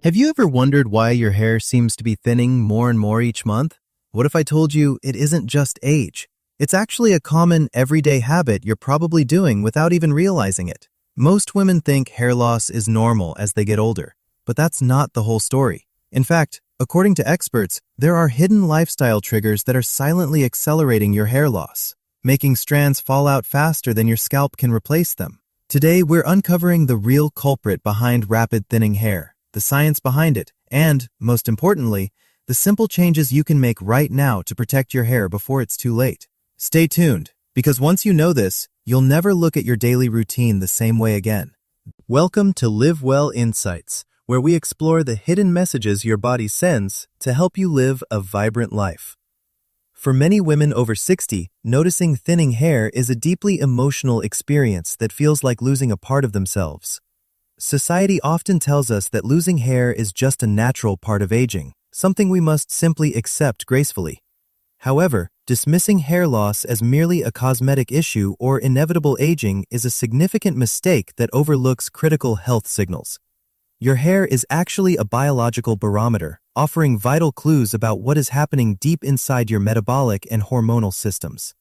Have you ever wondered why your hair seems to be thinning more and more each month? What if I told you it isn't just age? It's actually a common, everyday habit you're probably doing without even realizing it. Most women think hair loss is normal as they get older, but that's not the whole story. In fact, according to experts, there are hidden lifestyle triggers that are silently accelerating your hair loss, making strands fall out faster than your scalp can replace them. Today, we're uncovering the real culprit behind rapid thinning hair, the science behind it, and, most importantly, the simple changes you can make right now to protect your hair before it's too late. Stay tuned, because once you know this, you'll never look at your daily routine the same way again. Welcome to Live Well Insights, where we explore the hidden messages your body sends to help you live a vibrant life. For many women over 60, noticing thinning hair is a deeply emotional experience that feels like losing a part of themselves. Society often tells us that losing hair is just a natural part of aging, something we must simply accept gracefully. However, dismissing hair loss as merely a cosmetic issue or inevitable aging is a significant mistake that overlooks critical health signals. Your hair is actually a biological barometer, offering vital clues about what is happening deep inside your metabolic and hormonal systems.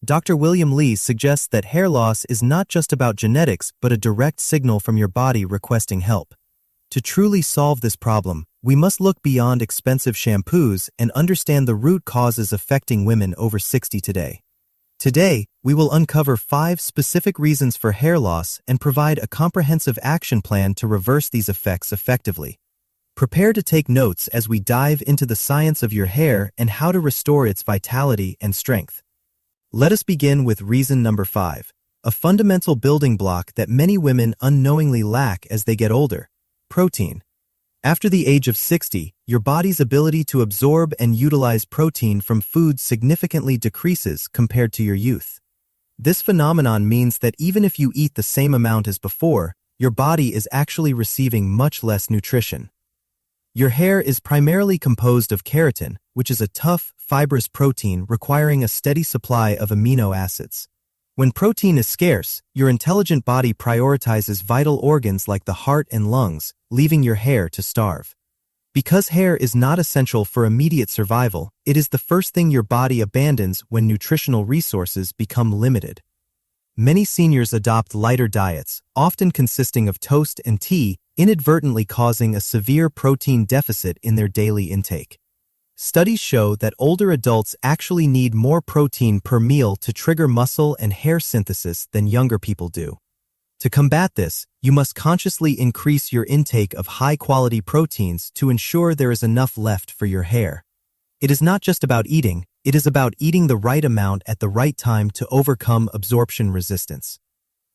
Dr. William Lee suggests that hair loss is not just about genetics but a direct signal from your body requesting help. To truly solve this problem, we must look beyond expensive shampoos and understand the root causes affecting women over 60 today. Today, we will uncover 5 specific reasons for hair loss and provide a comprehensive action plan to reverse these effects effectively. Prepare to take notes as we dive into the science of your hair and how to restore its vitality and strength. Let us begin with reason number 5, a fundamental building block that many women unknowingly lack as they get older: protein. After the age of 60, your body's ability to absorb and utilize protein from food significantly decreases compared to your youth. This phenomenon means that even if you eat the same amount as before, your body is actually receiving much less nutrition. Your hair is primarily composed of keratin, which is a tough, fibrous protein requiring a steady supply of amino acids. When protein is scarce, your intelligent body prioritizes vital organs like the heart and lungs, leaving your hair to starve. Because hair is not essential for immediate survival, it is the first thing your body abandons when nutritional resources become limited. Many seniors adopt lighter diets, often consisting of toast and tea, inadvertently causing a severe protein deficit in their daily intake. Studies show that older adults actually need more protein per meal to trigger muscle and hair synthesis than younger people do. To combat this, you must consciously increase your intake of high-quality proteins to ensure there is enough left for your hair. It is not just about eating, it is about eating the right amount at the right time to overcome absorption resistance.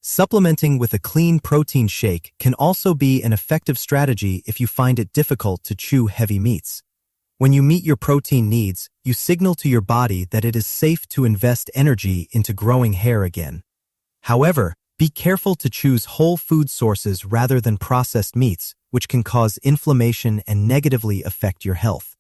Supplementing with a clean protein shake can also be an effective strategy if you find it difficult to chew heavy meats. When you meet your protein needs, you signal to your body that it is safe to invest energy into growing hair again. However, be careful to choose whole food sources rather than processed meats, which can cause inflammation and negatively affect your health.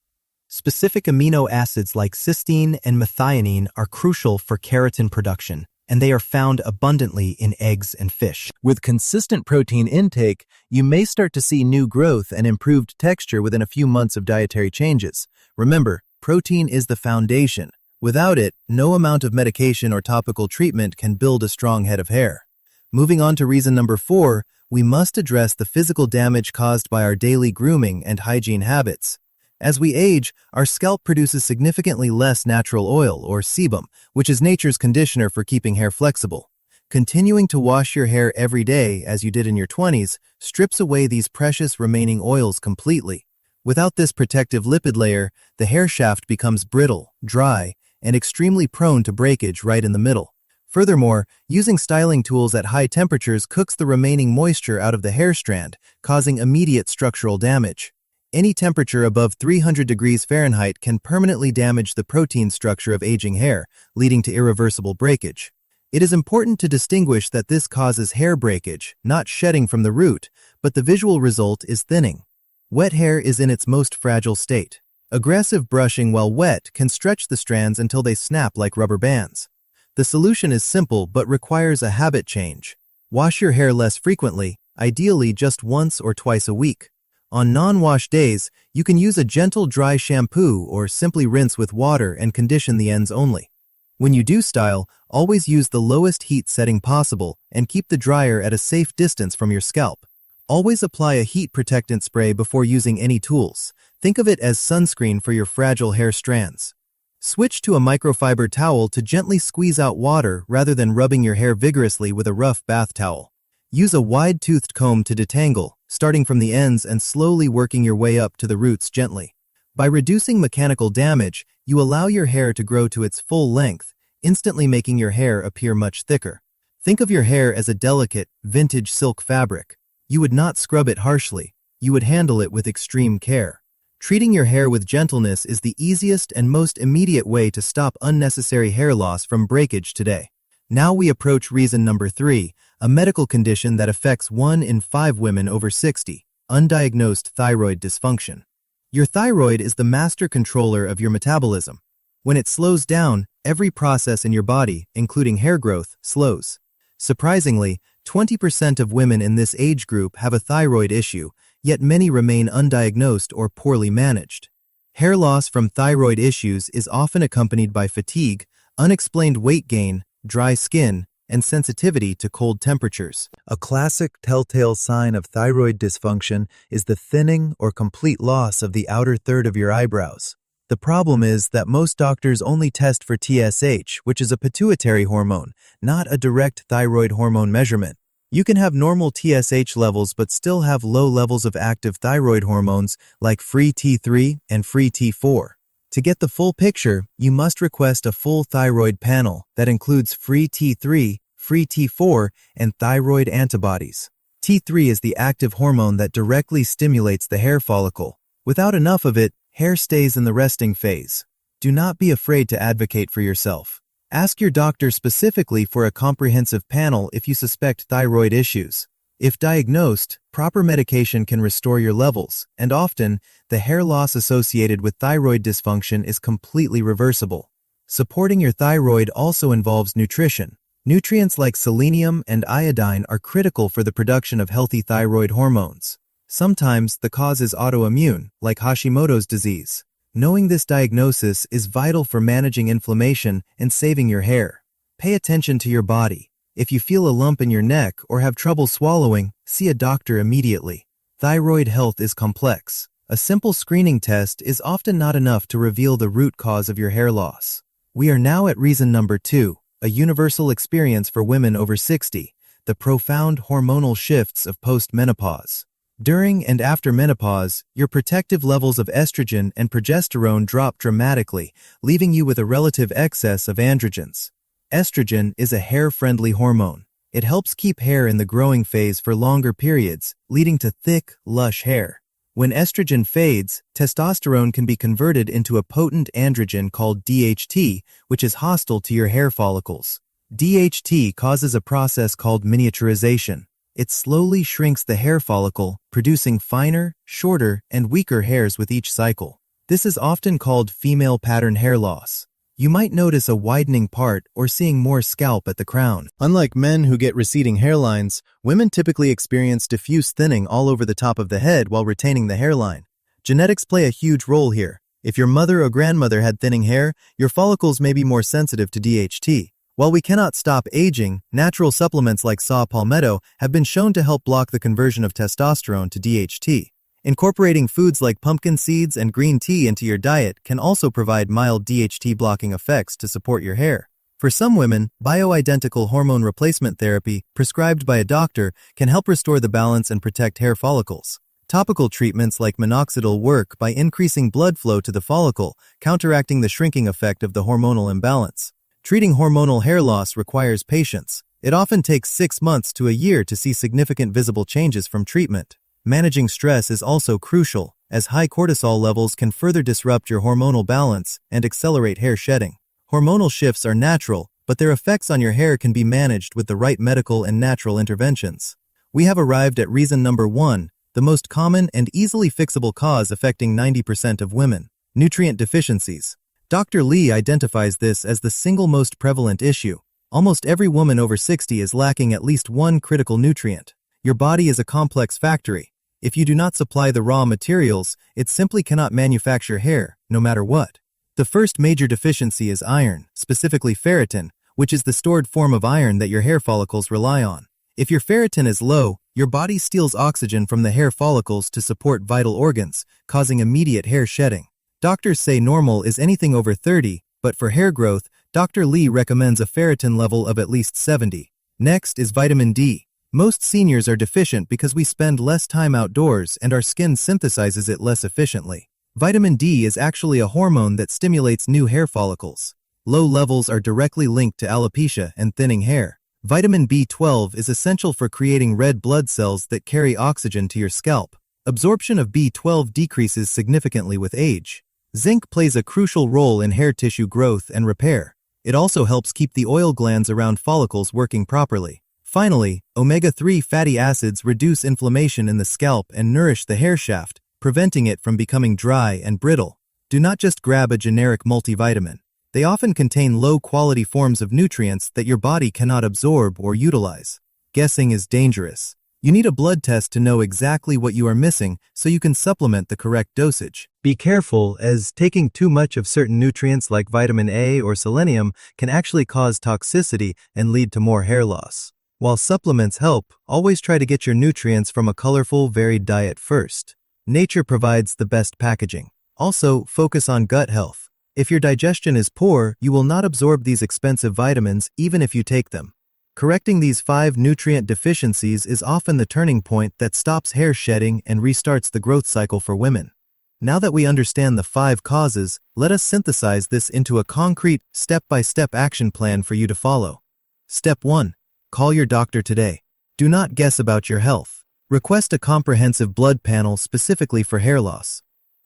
Specific amino acids like cysteine and methionine are crucial for keratin production, and they are found abundantly in eggs and fish. With consistent protein intake, you may start to see new growth and improved texture within a few months of dietary changes. Remember, protein is the foundation. Without it, no amount of medication or topical treatment can build a strong head of hair. Moving on to reason number 4, we must address the physical damage caused by our daily grooming and hygiene habits. As we age, our scalp produces significantly less natural oil, or sebum, which is nature's conditioner for keeping hair flexible. Continuing to wash your hair every day, as you did in your 20s, strips away these precious remaining oils completely. Without this protective lipid layer, the hair shaft becomes brittle, dry, and extremely prone to breakage right in the middle. Furthermore, using styling tools at high temperatures cooks the remaining moisture out of the hair strand, causing immediate structural damage. Any temperature above 300 degrees Fahrenheit can permanently damage the protein structure of aging hair, leading to irreversible breakage. It is important to distinguish that this causes hair breakage, not shedding from the root, but the visual result is thinning. Wet hair is in its most fragile state. Aggressive brushing while wet can stretch the strands until they snap like rubber bands. The solution is simple but requires a habit change. Wash your hair less frequently, ideally just once or twice a week. On non-wash days, you can use a gentle dry shampoo or simply rinse with water and condition the ends only. When you do style, always use the lowest heat setting possible and keep the dryer at a safe distance from your scalp. Always apply a heat protectant spray before using any tools. Think of it as sunscreen for your fragile hair strands. Switch to a microfiber towel to gently squeeze out water rather than rubbing your hair vigorously with a rough bath towel. Use a wide-toothed comb to detangle, starting from the ends and slowly working your way up to the roots gently. By reducing mechanical damage, you allow your hair to grow to its full length, instantly making your hair appear much thicker. Think of your hair as a delicate, vintage silk fabric. You would not scrub it harshly. You would handle it with extreme care. Treating your hair with gentleness is the easiest and most immediate way to stop unnecessary hair loss from breakage today. Now we approach reason number 3, a medical condition that affects 1 in 5 women over 60, undiagnosed thyroid dysfunction. Your thyroid is the master controller of your metabolism. When it slows down, every process in your body, including hair growth, slows. Surprisingly, 20% of women in this age group have a thyroid issue, yet many remain undiagnosed or poorly managed. Hair loss from thyroid issues is often accompanied by fatigue, unexplained weight gain, dry skin, and sensitivity to cold temperatures. A classic telltale sign of thyroid dysfunction is the thinning or complete loss of the outer third of your eyebrows. The problem is that most doctors only test for TSH, which is a pituitary hormone, not a direct thyroid hormone measurement. You can have normal TSH levels but still have low levels of active thyroid hormones like free T3 and free T4. To get the full picture, you must request a full thyroid panel that includes free T3, free T4, and thyroid antibodies. T3 is the active hormone that directly stimulates the hair follicle. Without enough of it, hair stays in the resting phase. Do not be afraid to advocate for yourself. Ask your doctor specifically for a comprehensive panel if you suspect thyroid issues. If diagnosed, proper medication can restore your levels, and often, the hair loss associated with thyroid dysfunction is completely reversible. Supporting your thyroid also involves nutrition. Nutrients like selenium and iodine are critical for the production of healthy thyroid hormones. Sometimes the cause is autoimmune, like Hashimoto's disease. Knowing this diagnosis is vital for managing inflammation and saving your hair. Pay attention to your body. If you feel a lump in your neck or have trouble swallowing, see a doctor immediately. Thyroid health is complex. A simple screening test is often not enough to reveal the root cause of your hair loss. We are now at reason number 2, a universal experience for women over 60, the profound hormonal shifts of post-menopause. During and after menopause, your protective levels of estrogen and progesterone drop dramatically, leaving you with a relative excess of androgens. Estrogen is a hair-friendly hormone. It helps keep hair in the growing phase for longer periods, leading to thick, lush hair. When estrogen fades, testosterone can be converted into a potent androgen called DHT, which is hostile to your hair follicles. DHT causes a process called miniaturization. It slowly shrinks the hair follicle, producing finer, shorter, and weaker hairs with each cycle. This is often called female pattern hair loss. You might notice a widening part or seeing more scalp at the crown. Unlike men who get receding hairlines, women typically experience diffuse thinning all over the top of the head while retaining the hairline. Genetics play a huge role here. If your mother or grandmother had thinning hair, your follicles may be more sensitive to DHT. While we cannot stop aging, natural supplements like saw palmetto have been shown to help block the conversion of testosterone to DHT. Incorporating foods like pumpkin seeds and green tea into your diet can also provide mild DHT blocking effects to support your hair. For some women, bioidentical hormone replacement therapy prescribed by a doctor can help restore the balance and protect hair follicles. Topical treatments like minoxidil work by increasing blood flow to the follicle, counteracting the shrinking effect of the hormonal imbalance. Treating hormonal hair loss requires patience. It often takes 6 months to a year to see significant visible changes from treatment. Managing stress is also crucial, as high cortisol levels can further disrupt your hormonal balance and accelerate hair shedding. Hormonal shifts are natural, but their effects on your hair can be managed with the right medical and natural interventions. We have arrived at reason number 1, the most common and easily fixable cause affecting 90% of women: nutrient deficiencies. Dr. Lee identifies this as the single most prevalent issue. Almost every woman over 60 is lacking at least one critical nutrient. Your body is a complex factory. If you do not supply the raw materials, it simply cannot manufacture hair, no matter what. The first major deficiency is iron, specifically ferritin, which is the stored form of iron that your hair follicles rely on. If your ferritin is low, your body steals oxygen from the hair follicles to support vital organs, causing immediate hair shedding. Doctors say normal is anything over 30, but for hair growth, Dr. Lee recommends a ferritin level of at least 70. Next is vitamin D. Most seniors are deficient because we spend less time outdoors and our skin synthesizes it less efficiently. Vitamin D is actually a hormone that stimulates new hair follicles. Low levels are directly linked to alopecia and thinning hair. Vitamin B12 is essential for creating red blood cells that carry oxygen to your scalp. Absorption of B12 decreases significantly with age. Zinc plays a crucial role in hair tissue growth and repair. It also helps keep the oil glands around follicles working properly. Finally, omega-3 fatty acids reduce inflammation in the scalp and nourish the hair shaft, preventing it from becoming dry and brittle. Do not just grab a generic multivitamin. They often contain low-quality forms of nutrients that your body cannot absorb or utilize. Guessing is dangerous. You need a blood test to know exactly what you are missing so you can supplement the correct dosage. Be careful, as taking too much of certain nutrients like vitamin A or selenium can actually cause toxicity and lead to more hair loss. While supplements help, always try to get your nutrients from a colorful, varied diet first. Nature provides the best packaging. Also, focus on gut health. If your digestion is poor, you will not absorb these expensive vitamins even if you take them. Correcting these 5 nutrient deficiencies is often the turning point that stops hair shedding and restarts the growth cycle for women. Now that we understand the 5 causes, let us synthesize this into a concrete, step-by-step action plan for you to follow. Step 1. Call your doctor today. Do not guess about your health. Request a comprehensive blood panel specifically for hair loss.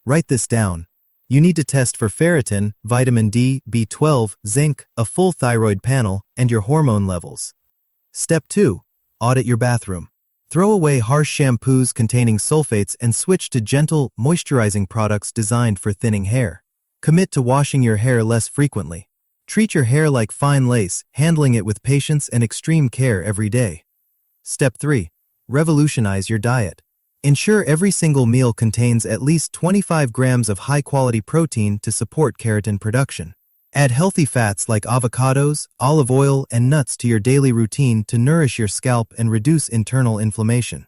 Write this down. You need to test for ferritin, vitamin D, B12, zinc, a full thyroid panel, and your hormone levels. Step 2. Audit your bathroom. Throw away harsh shampoos containing sulfates and switch to gentle, moisturizing products designed for thinning hair. Commit to washing your hair less frequently. Treat your hair like fine lace, handling it with patience and extreme care every day. Step 3. Revolutionize your diet. Ensure every single meal contains at least 25 grams of high-quality protein to support keratin production. Add healthy fats like avocados, olive oil, and nuts to your daily routine to nourish your scalp and reduce internal inflammation.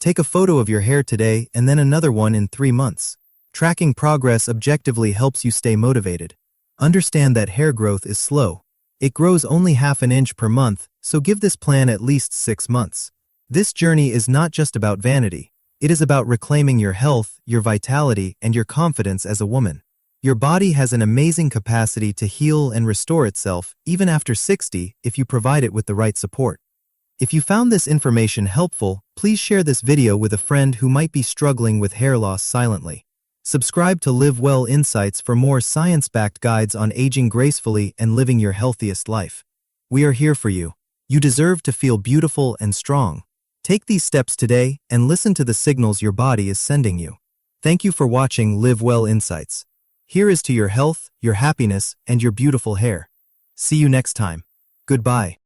Take a photo of your hair today and then another one in 3 months. Tracking progress objectively helps you stay motivated. Understand that hair growth is slow. It grows only half an inch per month, so give this plan at least 6 months. This journey is not just about vanity. It is about reclaiming your health, your vitality, and your confidence as a woman. Your body has an amazing capacity to heal and restore itself, even after 60, if you provide it with the right support. If you found this information helpful, please share this video with a friend who might be struggling with hair loss silently. Subscribe to Live Well Insights for more science-backed guides on aging gracefully and living your healthiest life. We are here for you. You deserve to feel beautiful and strong. Take these steps today and listen to the signals your body is sending you. Thank you for watching Live Well Insights. Here is to your health, your happiness, and your beautiful hair. See you next time. Goodbye.